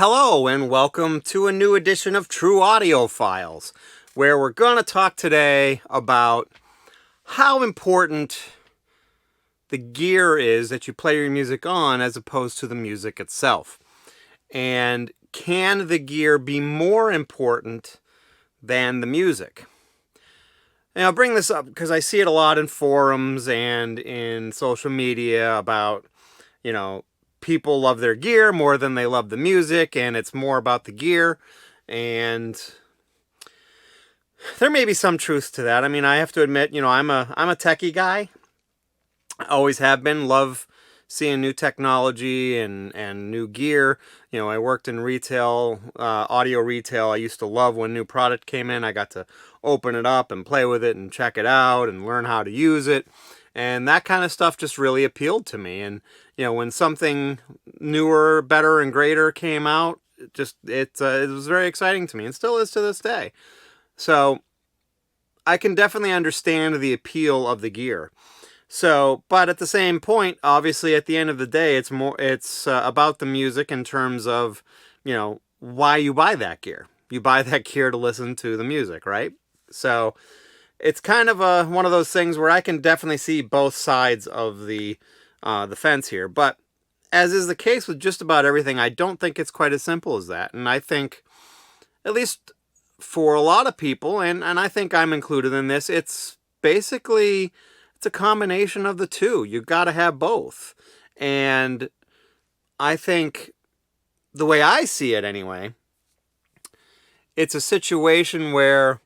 Hello and welcome to a new edition of True Audio Files, where we're going to talk today about how important the gear is that you play your music on as opposed to the music itself. And can the gear be more important than the music? And I'll bring this up because I see it a lot in forums and in social media about, people love their gear more than they love the music, and it's more about the gear. And there may be some truth to that. I mean, I have to admit, I'm a techie guy. I always have been. Love seeing new technology and new gear. I worked in retail, audio retail. I used to love when new product came in. I got to open it up and play with it and check it out and learn how to use it. And that kind of stuff just really appealed to me. And, when something newer, better, and greater came out, it was very exciting to me and still is to this day. So I can definitely understand the appeal of the gear. So, but at the same point, obviously, at the end of the day, it's about the music in terms of, why you buy that gear. You buy that gear to listen to the music, right? So it's kind of one of those things where I can definitely see both sides of the fence here. But as is the case with just about everything, I don't think it's quite as simple as that. And I think, at least for a lot of people, and I think I'm included in this, it's a combination of the two. You've got to have both. And I think, the way I see it anyway, it's a situation where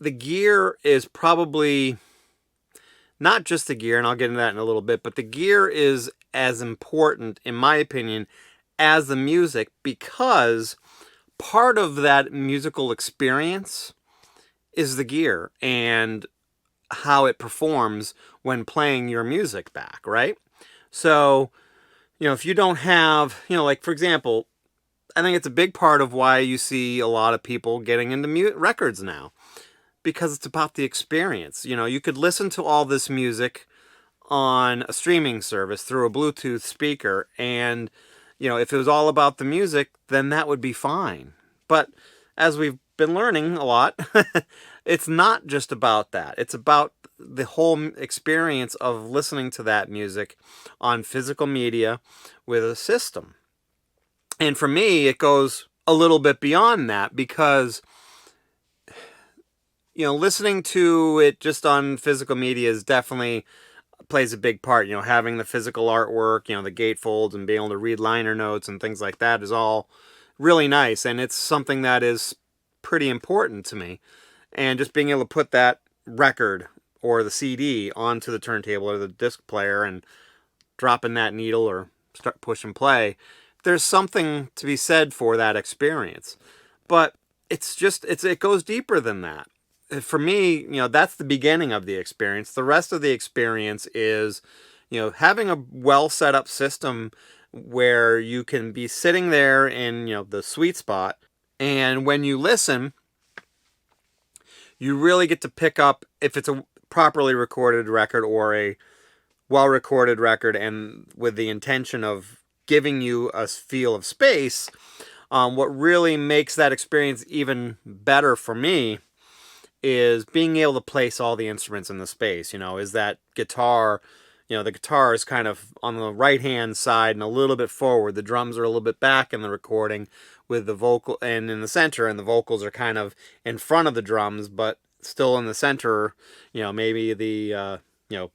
the gear is probably not just the gear, and I'll get into that in a little bit, but the gear is as important, in my opinion, as the music, because part of that musical experience is the gear and how it performs when playing your music back, right? So, if you don't have, like, for example, I think it's a big part of why you see a lot of people getting into records now, because it's about the experience. You could listen to all this music on a streaming service through a Bluetooth speaker, and, if it was all about the music, then that would be fine. But as we've been learning a lot, it's not just about that. It's about the whole experience of listening to that music on physical media with a system. And for me, it goes a little bit beyond that, because listening to it just on physical media is definitely plays a big part. Having the physical artwork, the gatefolds, and being able to read liner notes and things like that is all really nice. And it's something that is pretty important to me. And just being able to put that record or the CD onto the turntable or the disc player and dropping that needle or start push and play, there's something to be said for that experience. But it goes deeper than that. For me, that's the beginning of the experience. The rest of the experience is, having a well set up system where you can be sitting there in, the sweet spot. And when you listen, you really get to pick up if it's a properly recorded record or a well recorded record, and with the intention of giving you a feel of space. What really makes that experience even better for me is being able to place all the instruments in the space. Is that guitar, the guitar is kind of on the right-hand side and a little bit forward. The drums are a little bit back in the recording with the vocal, and in the center, and the vocals are kind of in front of the drums, but still in the center. Maybe the,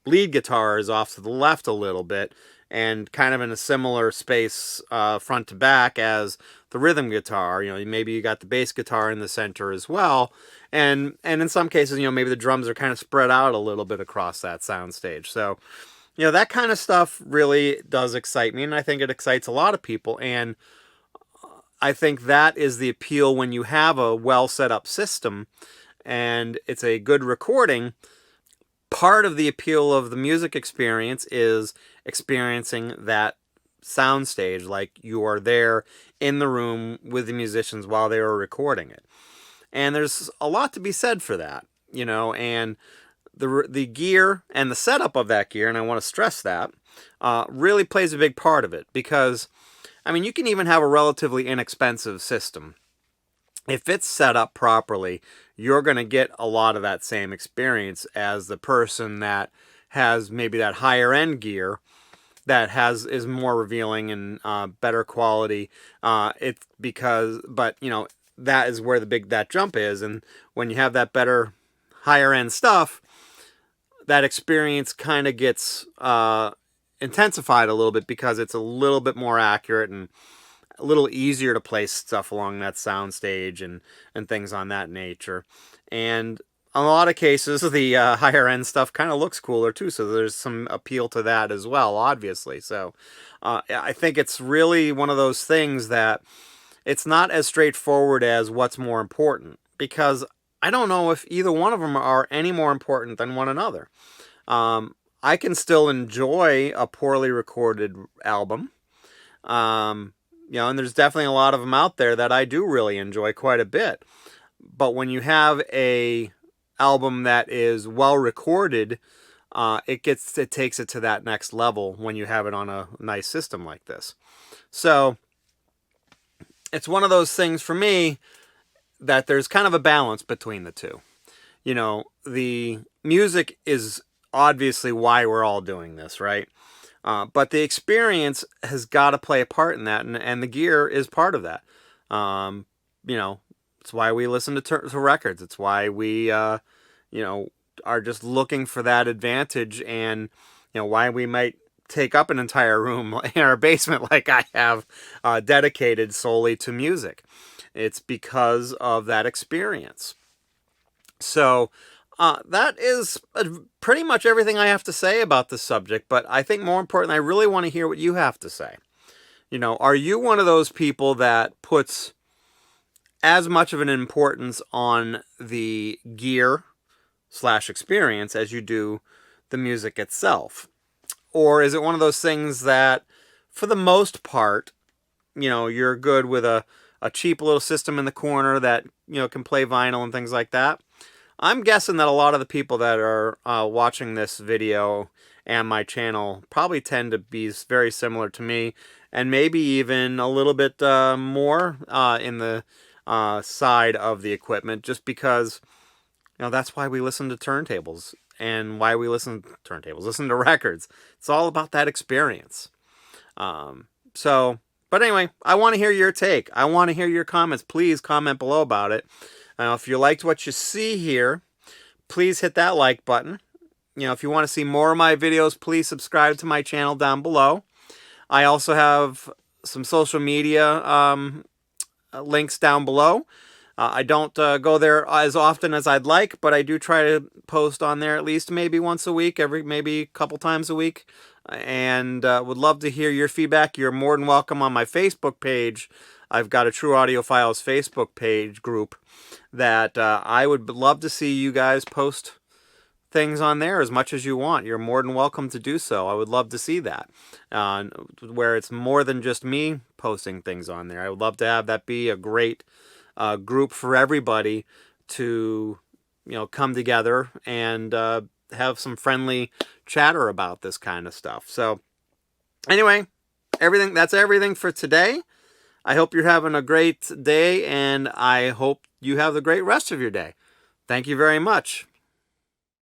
lead guitar is off to the left a little bit and kind of in a similar space front to back as the rhythm guitar. Maybe you got the bass guitar in the center as well. And in some cases, maybe the drums are kind of spread out a little bit across that soundstage. So, that kind of stuff really does excite me, and I think it excites a lot of people. And I think that is the appeal when you have a well set up system and it's a good recording. Part of the appeal of the music experience is experiencing that soundstage, like you are there in the room with the musicians while they are recording it. And there's a lot to be said for that, and the gear and the setup of that gear, and I want to stress that, really plays a big part of it, because I mean, you can even have a relatively inexpensive system. If it's set up properly, you're going to get a lot of that same experience as the person that has maybe that higher end gear that is more revealing and better quality. It's because, but that is where that jump is, and when you have that better, higher end stuff, that experience kind of gets intensified a little bit because it's a little bit more accurate and a little easier to place stuff along that soundstage and things on that nature. And in a lot of cases, the higher end stuff kind of looks cooler too, so there's some appeal to that as well, obviously. So I think it's really one of those things that it's not as straightforward as what's more important, because I don't know if either one of them are any more important than one another. I can still enjoy a poorly recorded album. And there's definitely a lot of them out there that I do really enjoy quite a bit. But when you have a album that is well recorded, it takes it to that next level when you have it on a nice system like this. So it's one of those things for me that there's kind of a balance between the two. The music is obviously why we're all doing this, right? But the experience has got to play a part in that, and the gear is part of that. It's why we listen to records. It's why we, are just looking for that advantage, and why we might take up an entire room in our basement like I have, dedicated solely to music. It's because of that experience. So that is pretty much everything I have to say about this subject, but I think more important, I really want to hear what you have to say. Are you one of those people that puts as much of an importance on the gear / experience as you do the music itself? Or is it one of those things that, for the most part, you're good with a cheap little system in the corner that, can play vinyl and things like that? I'm guessing that a lot of the people that are watching this video and my channel probably tend to be very similar to me, and maybe even a little bit more in the side of the equipment, just because that's why we listen to turntables and why we listen to records. It's all about that experience. But anyway, I want to hear your take. I want to hear your comments. Please comment below about it. If you liked what you see here, please hit that like button. If you want to see more of my videos, please subscribe to my channel down below. I also have some social media links down below. I don't go there as often as I'd like, but I do try to post on there at least maybe once a week, maybe a couple times a week. And would love to hear your feedback. You're more than welcome on my Facebook page. I've got a True Audiophiles Facebook page group that I would love to see you guys post things on there as much as you want. You're more than welcome to do so. I would love to see that, where it's more than just me posting things on there. I would love to have that be a great group for everybody to come together and have some friendly chatter about this kind of stuff. So anyway, that's everything for today. I hope you're having a great day, and I hope you have the great rest of your day. Thank you very much.